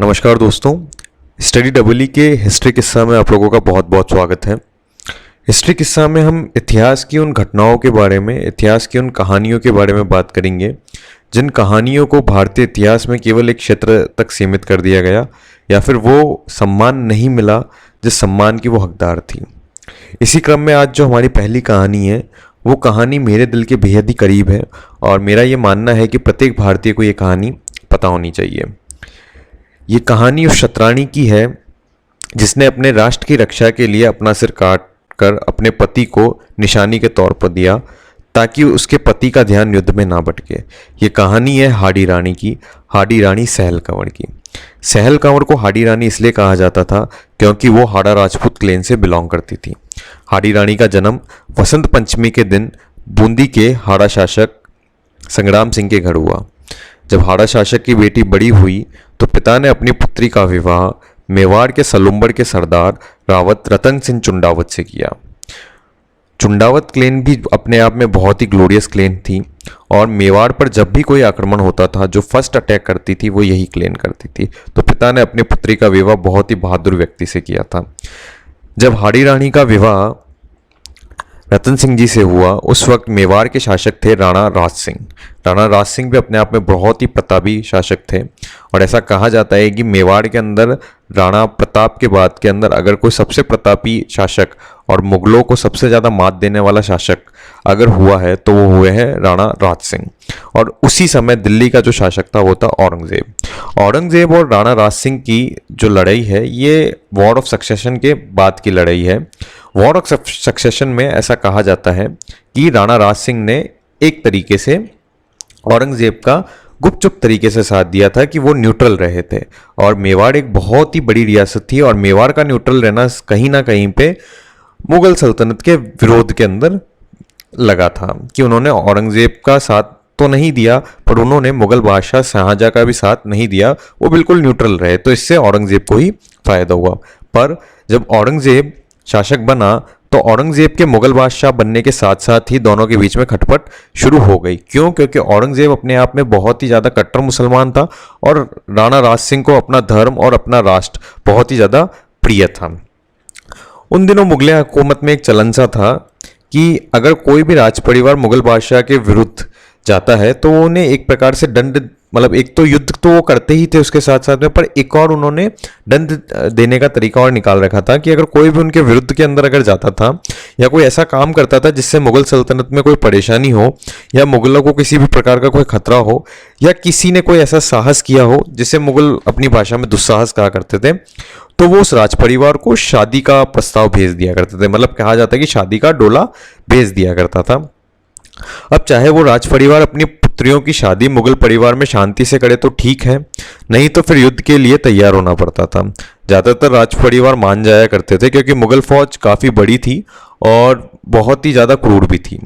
नमस्कार दोस्तों। Study double E के हिस्ट्री किस्सा में आप लोगों का बहुत बहुत स्वागत है। हिस्ट्री किस्सा में हम इतिहास की उन घटनाओं के बारे में, इतिहास की उन कहानियों के बारे में बात करेंगे जिन कहानियों को भारतीय इतिहास में केवल एक क्षेत्र तक सीमित कर दिया गया या फिर वो सम्मान नहीं मिला जिस सम्मान की वो हकदार थी। इसी क्रम में आज जो हमारी पहली कहानी है वो कहानी मेरे दिल के बेहद ही करीब है और मेरा ये मानना है कि प्रत्येक भारतीय को ये कहानी पता होनी चाहिए। ये कहानी उस शतरानी की है जिसने अपने राष्ट्र की रक्षा के लिए अपना सिर काट कर अपने पति को निशानी के तौर पर दिया ताकि उसके पति का ध्यान युद्ध में ना भटके। ये कहानी है हाडी रानी की, हाडी रानी सहल कंवर की। सहल कंवर को हाडी रानी इसलिए कहा जाता था क्योंकि वो हाड़ा राजपूत क्लेन से बिलोंग करती थी। हाडी रानी का जन्म वसंत पंचमी के दिन बूंदी के हाड़ा शासक संग्राम सिंह के घर हुआ। जब हाड़ा शासक की बेटी बड़ी हुई तो पिता ने अपनी पुत्री का विवाह मेवाड़ के सलुम्बड़ के सरदार रावत रतन सिंह चुंडावत से किया। चुंडावत क्लेन भी अपने आप में बहुत ही ग्लोरियस क्लेन थी और मेवाड़ पर जब भी कोई आक्रमण होता था जो फर्स्ट अटैक करती थी वो यही क्लेन करती थी। तो पिता ने अपनी पुत्री का विवाह बहुत ही बहादुर व्यक्ति से किया था। जब हाड़ी रानी का विवाह रतन सिंह जी से हुआ उस वक्त मेवाड़ के शासक थे राणा राज सिंह। राणा राज सिंह भी अपने आप में बहुत ही प्रतापी शासक थे और ऐसा कहा जाता है कि मेवाड़ के अंदर राणा प्रताप के बाद के अंदर अगर कोई सबसे प्रतापी शासक और मुगलों को सबसे ज़्यादा मात देने वाला शासक अगर हुआ है तो वो हुए हैं राणा राज सिंह। और उसी समय दिल्ली का जो शासक था वो था औरंगजेब। औरंगजेब और राणा राज सिंह की जो लड़ाई है ये वॉर ऑफ सक्सेशन के बाद की लड़ाई है। वॉर ऑफ सक्सेशन में ऐसा कहा जाता है कि राणा राज सिंह ने एक तरीके से औरंगजेब का गुपचुप तरीके से साथ दिया था कि वो न्यूट्रल रहे थे और मेवाड़ एक बहुत ही बड़ी रियासत थी और मेवाड़ का न्यूट्रल रहना कहीं ना कहीं पे मुगल सल्तनत के विरोध के अंदर लगा था कि उन्होंने औरंगजेब का साथ तो नहीं दिया पर उन्होंने मुगल बादशाह शाहजहां का भी साथ नहीं दिया, वो बिल्कुल न्यूट्रल रहे। तो इससे औरंगजेब को ही फायदा हुआ। पर जब औरंगजेब शासक बना तो औरंगजेब के मुगल बादशाह बनने के साथ साथ ही दोनों के बीच में खटपट शुरू हो गई। क्यों? क्योंकि औरंगजेब अपने आप में बहुत ही ज़्यादा कट्टर मुसलमान था और राणा राज सिंह को अपना धर्म और अपना राष्ट्र बहुत ही ज़्यादा प्रिय था। उन दिनों मुगल हुकूमत में एक चलन सा था कि अगर कोई भी राज परिवार मुगल बादशाह के विरुद्ध जाता है तो उन्हें एक प्रकार से दंड, मतलब एक तो युद्ध तो वो करते ही थे उसके साथ साथ में, पर एक और उन्होंने दंड देने का तरीका और निकाल रखा था कि अगर कोई भी उनके विरुद्ध के अंदर अगर जाता था या कोई ऐसा काम करता था जिससे मुगल सल्तनत में कोई परेशानी हो या मुगलों को किसी भी प्रकार का कोई खतरा हो या किसी ने कोई ऐसा साहस किया हो जिसे मुगल अपनी भाषा में दुस्साहस कहा करते थे, तो वो उस राज परिवार को शादी का प्रस्ताव भेज दिया करते थे। मतलब कहा जाता है कि शादी का डोला भेज दिया करता था। अब चाहे वो राज परिवार अपनी पुत्रियों की शादी मुगल परिवार में शांति से करे तो ठीक है, नहीं तो फिर युद्ध के लिए तैयार होना पड़ता था। ज़्यादातर राज परिवार मान जाया करते थे क्योंकि मुगल फौज काफ़ी बड़ी थी और बहुत ही ज़्यादा क्रूर भी थी।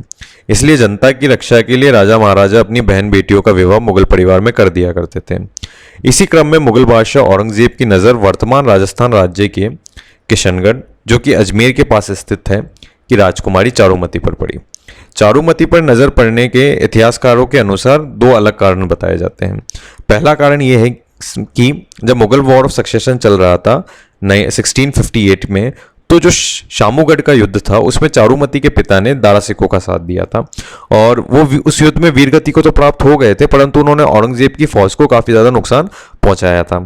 इसलिए जनता की रक्षा के लिए राजा महाराजा अपनी बहन बेटियों का विवाह मुगल परिवार में कर दिया करते थे। इसी क्रम में मुगल बादशाह औरंगजेब की नज़र वर्तमान राजस्थान राज्य के किशनगढ़, जो कि अजमेर के पास स्थित है, की राजकुमारी चारुमती पर पड़ी। चारुमती पर नजर पड़ने के इतिहासकारों के अनुसार दो अलग कारण बताए जाते हैं। पहला कारण यह है कि जब मुगल वॉर ऑफ सक्सेशन चल रहा था 1658 में, तो जो शामूगढ़ का युद्ध था उसमें चारुमती के पिता ने दारा सिकों का साथ दिया था और वो उस युद्ध में वीरगति को तो प्राप्त हो गए थे परंतु उन्होंने औरंगजेब की फौज को काफी ज्यादा नुकसान पहुंचाया था।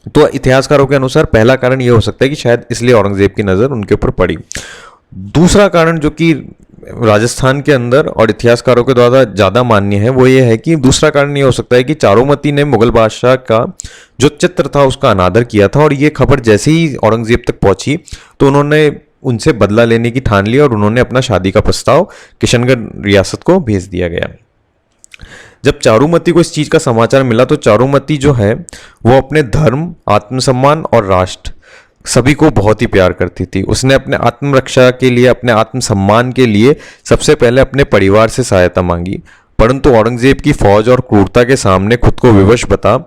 तो इतिहासकारों के अनुसार पहला कारण यह हो सकता है कि शायद इसलिए औरंगजेब की नजर उनके ऊपर पड़ी। दूसरा कारण जो कि राजस्थान के अंदर और इतिहासकारों के द्वारा ज़्यादा मान्य है वो ये है कि दूसरा कारण ये हो सकता है कि चारुमती ने मुगल बादशाह का जो चित्र था उसका अनादर किया था और ये खबर जैसे ही औरंगजेब तक पहुंची तो उन्होंने उनसे बदला लेने की ठान ली और उन्होंने अपना शादी का प्रस्ताव किशनगढ़ रियासत को भेज दिया गया। जब चारुमती को इस चीज़ का समाचार मिला तो चारुमती जो है वो अपने धर्म, आत्मसम्मान और राष्ट्र सभी को बहुत ही प्यार करती थी। उसने अपने आत्मरक्षा के लिए, अपने आत्मसम्मान के लिए सबसे पहले अपने परिवार से सहायता मांगी, परंतु औरंगजेब की फौज और क्रूरता के सामने खुद को विवश बता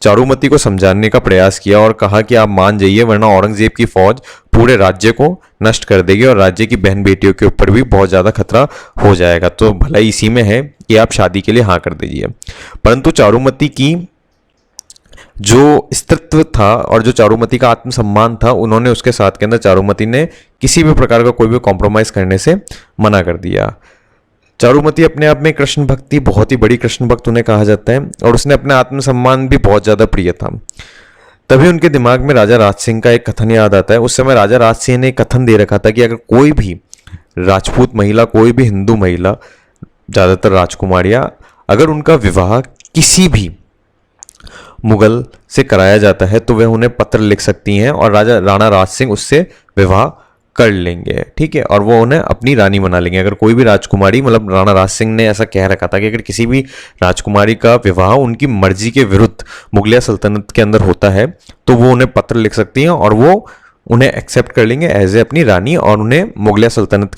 चारुमती को समझाने का प्रयास किया और कहा कि आप मान जाइए वरना औरंगजेब की फौज पूरे राज्य को नष्ट कर देगी और राज्य की बहन बेटियों के ऊपर भी बहुत ज़्यादा खतरा हो जाएगा, तो भलाई इसी में है कि आप शादी के लिए हाँ कर दीजिए। परंतु चारुमती की जो स्त्रीत्व था और जो चारुमती का आत्मसम्मान था, उन्होंने उसके साथ के अंदर चारुमती ने किसी भी प्रकार का कोई भी कॉम्प्रोमाइज़ करने से मना कर दिया। चारुमती अपने आप में कृष्ण भक्ति, बहुत ही बड़ी कृष्ण भक्त उन्हें कहा जाता है, और उसने अपने आत्मसम्मान भी बहुत ज़्यादा प्रिय था। तभी उनके दिमाग में राजा राज सिंह का एक कथन याद आता है। उस समय राजा राज सिंह ने एक कथन दे रखा था कि अगर कोई भी राजपूत महिला, कोई भी हिंदू महिला, ज़्यादातर राजकुमारियाँ, अगर उनका विवाह किसी भी मुगल से कराया जाता है तो वह उन्हें पत्र लिख सकती हैं और राणा राज सिंह उससे विवाह कर लेंगे, ठीक है, और वो उन्हें अपनी रानी बना लेंगे। अगर कोई भी राजकुमारी, मतलब राणा राज सिंह ने ऐसा कह रखा था कि अगर किसी भी राजकुमारी का विवाह उनकी मर्जी के विरुद्ध मुगलिया सल्तनत के अंदर होता है तो वो उन्हें पत्र लिख सकती हैं और वो उन्हें एक्सेप्ट कर लेंगे एज ए अपनी रानी, और उन्हें मुगलिया सल्तनत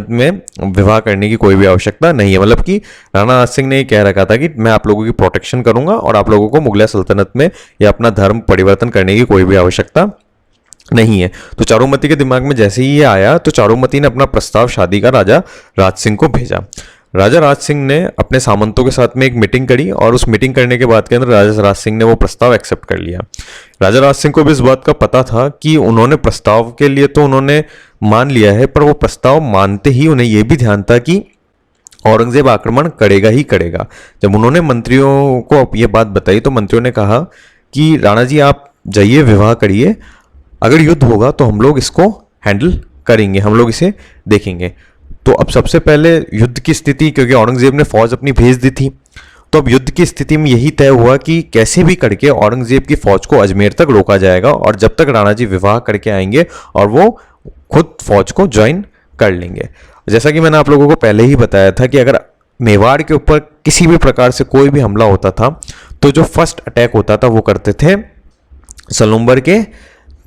में विवाह करने की कोई भी आवश्यकता नहीं है। मतलब कि राणा राज सिंह ने ये कह रखा था कि मैं आप लोगों की प्रोटेक्शन करूंगा और आप लोगों को मुगलिया सल्तनत में या अपना धर्म परिवर्तन करने की कोई भी आवश्यकता नहीं है। तो चारुमती के दिमाग में जैसे ही ये आया तो चारुमती ने अपना प्रस्ताव शादी का राजा राज सिंह को भेजा। राजा राज सिंह ने अपने सामंतों के साथ में एक मीटिंग करी और उस मीटिंग करने के बाद के अंदर राजा राज सिंह ने वो प्रस्ताव एक्सेप्ट कर लिया। राजा राज सिंह को भी इस बात का पता था कि उन्होंने प्रस्ताव के लिए तो उन्होंने मान लिया है, पर वो प्रस्ताव मानते ही उन्हें यह भी ध्यान था कि औरंगजेब आक्रमण करेगा ही करेगा। जब उन्होंने मंत्रियों को ये बात बताई तो मंत्रियों ने कहा कि राणा जी आप जाइए, विवाह करिए, अगर युद्ध होगा तो हम लोग इसको हैंडल करेंगे, हम लोग इसे देखेंगे। तो अब सबसे पहले युद्ध की स्थिति, क्योंकि औरंगजेब ने फौज अपनी भेज दी थी, तो अब युद्ध की स्थिति में यही तय हुआ कि कैसे भी करके औरंगजेब की फौज को अजमेर तक रोका जाएगा और जब तक राणा जी विवाह करके आएंगे और वो खुद फौज को ज्वाइन कर लेंगे। जैसा कि मैंने आप लोगों को पहले ही बताया था कि अगर मेवाड़ के ऊपर किसी भी प्रकार से कोई भी हमला होता था तो जो फर्स्ट अटैक होता था वो करते थे सलुम्बर के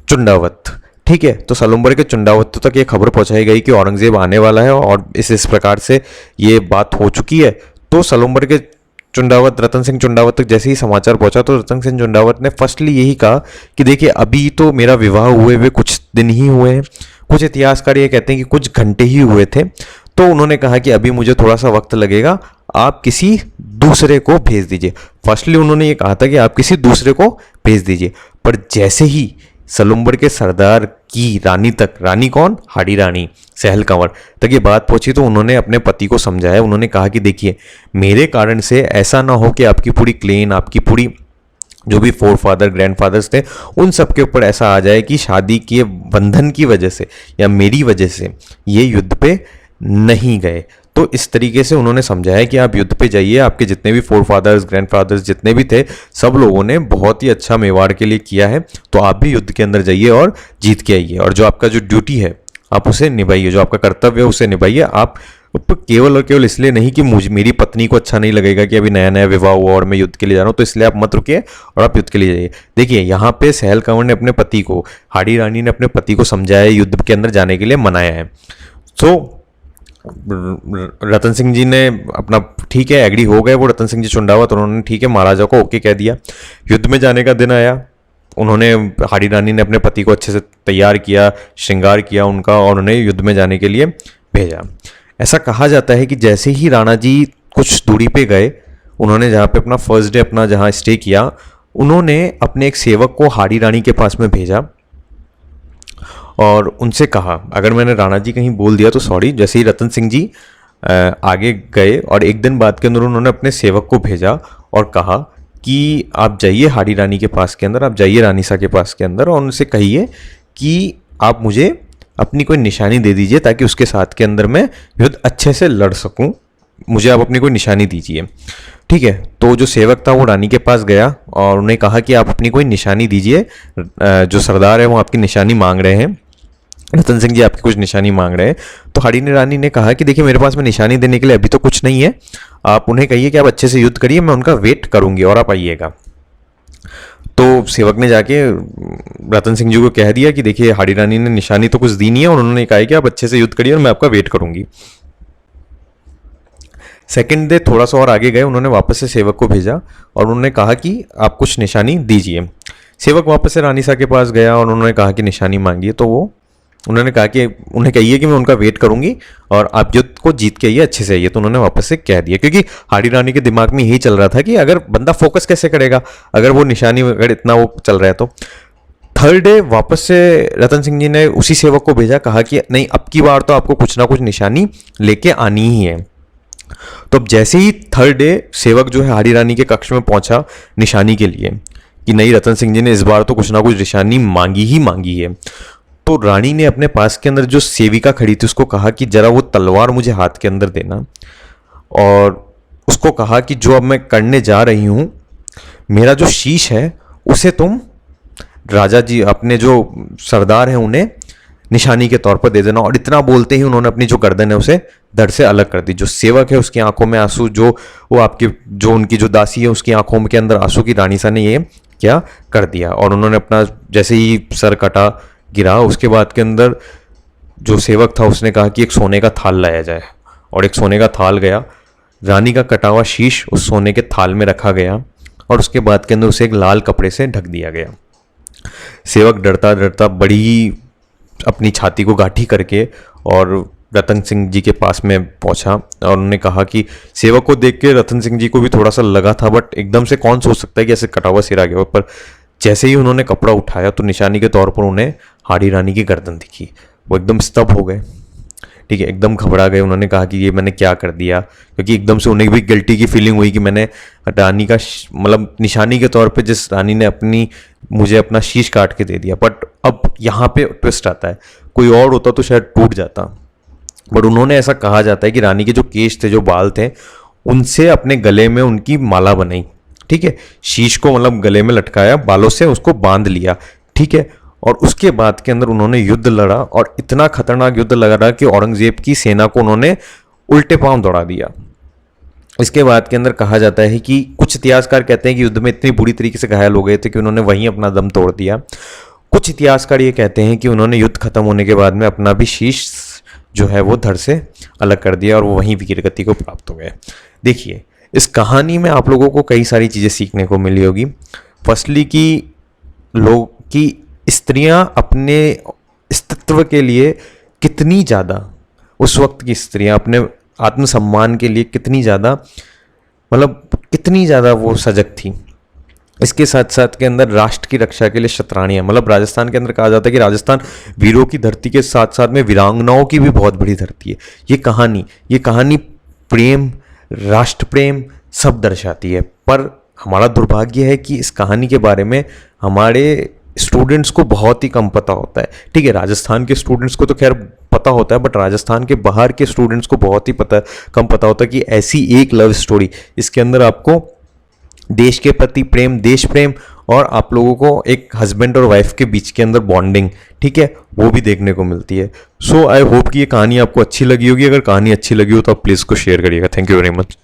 चुंडावत, ठीक है। तो सलुम्बर के चुंडावत तक ये खबर पहुंचाई गई कि औरंगजेब आने वाला है और इस प्रकार से ये बात हो चुकी है। तो सलुम्बर के चुंडावत, रतन सिंह चुंडावत तक जैसे ही समाचार पहुंचा तो रतन सिंह चुंडावत ने फर्स्टली यही कहा कि देखिए अभी तो मेरा विवाह हुए हुए कुछ दिन ही हुए हैं, कुछ इतिहासकार ये कहते हैं कि कुछ घंटे ही हुए थे। तो उन्होंने कहा कि अभी मुझे थोड़ा सा वक्त लगेगा, आप किसी दूसरे को भेज दीजिए। फर्स्टली उन्होंने ये कहा था कि आप किसी दूसरे को भेज दीजिए, पर जैसे ही सलुम्बर के सरदार की रानी तक, रानी कौन, हाड़ी रानी सहल कंवर तक ये बात पहुंची तो उन्होंने अपने पति को समझाया। उन्होंने कहा कि देखिए मेरे कारण से ऐसा ना हो कि आपकी पूरी क्लेन, आपकी पूरी जो भी फोर फादर ग्रैंडफादर्स थे उन सब के ऊपर ऐसा आ जाए कि शादी के बंधन की वजह से या मेरी वजह से ये युद्ध पे नहीं गए। तो इस तरीके से उन्होंने समझाया कि आप युद्ध पे जाइए, आपके जितने भी फोर फादर्स ग्रैंडफादर्स जितने भी थे सब लोगों ने बहुत ही अच्छा मेवाड़ के लिए किया है, तो आप भी युद्ध के अंदर जाइए और जीत के आइए और जो आपका जो ड्यूटी है आप उसे निभाइए, जो आपका कर्तव्य है उसे निभाइए। आप केवल और केवल इसलिए नहीं कि मेरी पत्नी को अच्छा नहीं लगेगा कि अभी नया नया विवाह हुआ और मैं युद्ध के लिए जा रहा हूँ, तो इसलिए आप मत रुकिए और आप युद्ध के लिए जाइए। देखिए यहाँ पे सहल कंवर ने अपने पति को, हाड़ी रानी ने अपने पति को समझाया, युद्ध के अंदर जाने के लिए मनाया है। तो रतन सिंह जी ने अपना ठीक है एग्री हो गए, वो रतन सिंह जी चुंडावत, उन्होंने ठीक है महाराजा को ओके कह दिया। युद्ध में जाने का दिन आया, उन्होंने, हाड़ी रानी ने अपने पति को अच्छे से तैयार किया, श्रृंगार किया उनका और उन्हें युद्ध में जाने के लिए भेजा। ऐसा कहा जाता है कि जैसे ही राणा जी कुछ दूरी पे गए, उन्होंने जहाँ पे अपना फर्स्ट डे अपना जहाँ स्टे किया, उन्होंने अपने एक सेवक को हाड़ी रानी के पास में भेजा और उनसे कहा, अगर मैंने राणा जी कहीं बोल दिया तो सॉरी। जैसे ही रतन सिंह जी आगे गए और एक दिन बाद के अंदर उन्होंने अपने सेवक को भेजा और कहा कि आप जाइए हाड़ी रानी के पास के अंदर, आप जाइए रानीसा के पास के अंदर और उनसे कहिए कि आप मुझे अपनी कोई निशानी दे दीजिए ताकि उसके साथ के अंदर मैं युद्ध अच्छे से लड़ सकूं, मुझे आप अपनी कोई निशानी दीजिए, ठीक है। तो जो सेवक था वो रानी के पास गया और उन्हें कहा कि आप अपनी कोई निशानी दीजिए, जो सरदार है वो आपकी निशानी मांग रहे हैं, रतन सिंह जी आपकी कुछ निशानी मांग रहे हैं। तो हाड़ी रानी ने कहा कि देखिए मेरे पास में निशानी देने के लिए अभी तो कुछ नहीं है, आप उन्हें कहिए कि आप अच्छे से युद्ध करिए, मैं उनका वेट करूंगी और आप आइएगा। तो सेवक ने जाके रतन सिंह जी को कह दिया कि देखिए हाड़ी रानी ने निशानी तो कुछ दी नहीं है और उन्होंने कहा कि आप अच्छे से युद्ध करिए और मैं आपका वेट करूंगी। सेकंड डे थोड़ा सा और आगे गए, उन्होंने वापस से सेवक को भेजा और उन्होंने कहा कि आप कुछ निशानी दीजिए। सेवक वापस से रानीसा के पास गया और उन्होंने कहा कि निशानी मांगिए, तो वो उन्होंने कहा कि उन्हें कहिए कि मैं उनका वेट करूंगी और आप युद्ध को जीत के आइए, अच्छे से आइए। तो उन्होंने वापस से कह दिया, क्योंकि हाड़ी रानी के दिमाग में यही चल रहा था कि अगर बंदा फोकस कैसे करेगा अगर वो निशानी अगर इतना वो चल रहा है तो। थर्ड डे वापस से रतन सिंह जी ने उसी सेवक को भेजा, कहा कि नहीं अब की बार तो आपको कुछ ना कुछ निशानी लेके आनी ही है। तो अब जैसे ही थर्ड डे सेवक जो है हाड़ी रानी के कक्ष में पहुंचा निशानी के लिए कि नहीं रतन सिंह जी ने इस बार तो कुछ ना कुछ निशानी मांगी ही मांगी है, तो रानी ने अपने पास के अंदर जो सेविका खड़ी थी उसको कहा कि जरा वो तलवार मुझे हाथ के अंदर देना, और उसको कहा कि जो अब मैं करने जा रही हूं मेरा जो शीश है उसे तुम राजा जी अपने जो सरदार हैं उन्हें निशानी के तौर पर दे देना। और इतना बोलते ही उन्होंने अपनी जो गर्दन है उसे धड़ से अलग कर दी। जो सेवक है उसकी आंखों में आंसू, जो वो आपकी जो उनकी जो दासी है उसकी आंखों के अंदर आंसू की रानी सा ने ये क्या कर दिया। और उन्होंने अपना जैसे ही सर कटा गिरा, उसके बाद के अंदर जो सेवक था उसने कहा कि एक सोने का थाल लाया जाए, और एक सोने का थाल गया। रानी का कटा हुआ शीश उस सोने के थाल में रखा गया और उसके बाद के अंदर उसे एक लाल कपड़े से ढक दिया गया। सेवक डरता डरता बड़ी अपनी छाती को गांठी करके और रतन सिंह जी के पास में पहुंचा, और उन्होंने कहा कि सेवक को देख के रतन सिंह जी को भी थोड़ा सा लगा था, बट एकदम से कौन सोच सकता है कि ऐसे कटा हुआ सिर आ गया। पर जैसे ही उन्होंने कपड़ा उठाया तो निशानी के तौर पर उन्हें हाड़ी रानी की गर्दन दिखी। वो एकदम स्तब्ध हो गए, ठीक है, एकदम घबरा गए। उन्होंने कहा कि ये मैंने क्या कर दिया, क्योंकि एकदम से उन्हें भी गिल्टी की फीलिंग हुई कि मैंने रानी का मतलब निशानी के तौर पे जिस रानी ने मुझे अपना शीश काट के दे दिया। बट अब यहाँ पे ट्विस्ट आता है, कोई और होता तो शायद टूट जाता, बट उन्होंने ऐसा कहा जाता है कि रानी के जो केश थे, जो बाल थे, उनसे अपने गले में उनकी माला बनाई, ठीक है, शीश को मतलब गले में लटकाया, बालों से उसको बांध लिया, ठीक है। और उसके बाद के अंदर उन्होंने युद्ध लड़ा, और इतना खतरनाक युद्ध लड़ा कि औरंगजेब की सेना को उन्होंने उल्टे पांव दौड़ा दिया। इसके बाद के अंदर कहा जाता है कि कुछ इतिहासकार कहते हैं कि युद्ध में इतनी बुरी तरीके से घायल हो गए थे कि उन्होंने वहीं अपना दम तोड़ दिया। कुछ इतिहासकार ये कहते हैं कि उन्होंने युद्ध खत्म होने के बाद में अपना भी शीश जो है वो धड़ से अलग कर दिया और वो वहीं वीरगति को प्राप्त हो गए। देखिए, इस कहानी में आप लोगों को कई सारी चीज़ें सीखने को मिली होगी। फर्स्टली कि लोग की स्त्रियां अपने अस्तित्व के लिए कितनी ज़्यादा, उस वक्त की स्त्रियां अपने आत्मसम्मान के लिए कितनी ज़्यादा मतलब कितनी ज़्यादा वो सजग थी। इसके साथ साथ के अंदर राष्ट्र की रक्षा के लिए शतरानियाँ, मतलब राजस्थान के अंदर कहा जाता है कि राजस्थान वीरों की धरती के साथ साथ में वीरांगनाओं की भी बहुत बड़ी धरती है। ये कहानी प्रेम, राष्ट्र प्रेम सब दर्शाती है। पर हमारा दुर्भाग्य है कि इस कहानी के बारे में हमारे स्टूडेंट्स को बहुत ही कम पता होता है। ठीक है, राजस्थान के स्टूडेंट्स को तो खैर पता होता है, बट राजस्थान के बाहर के स्टूडेंट्स को बहुत ही कम पता होता है कि ऐसी एक लव स्टोरी, इसके अंदर आपको देश के प्रति प्रेम, देश प्रेम, और आप लोगों को एक हस्बैंड और वाइफ के बीच के अंदर बॉन्डिंग, ठीक है, वो भी देखने को मिलती है। सो आई होप कि ये कहानी आपको अच्छी लगी होगी। अगर कहानी अच्छी लगी हो तो आप प्लीज़ को शेयर करिएगा। Thank you very much.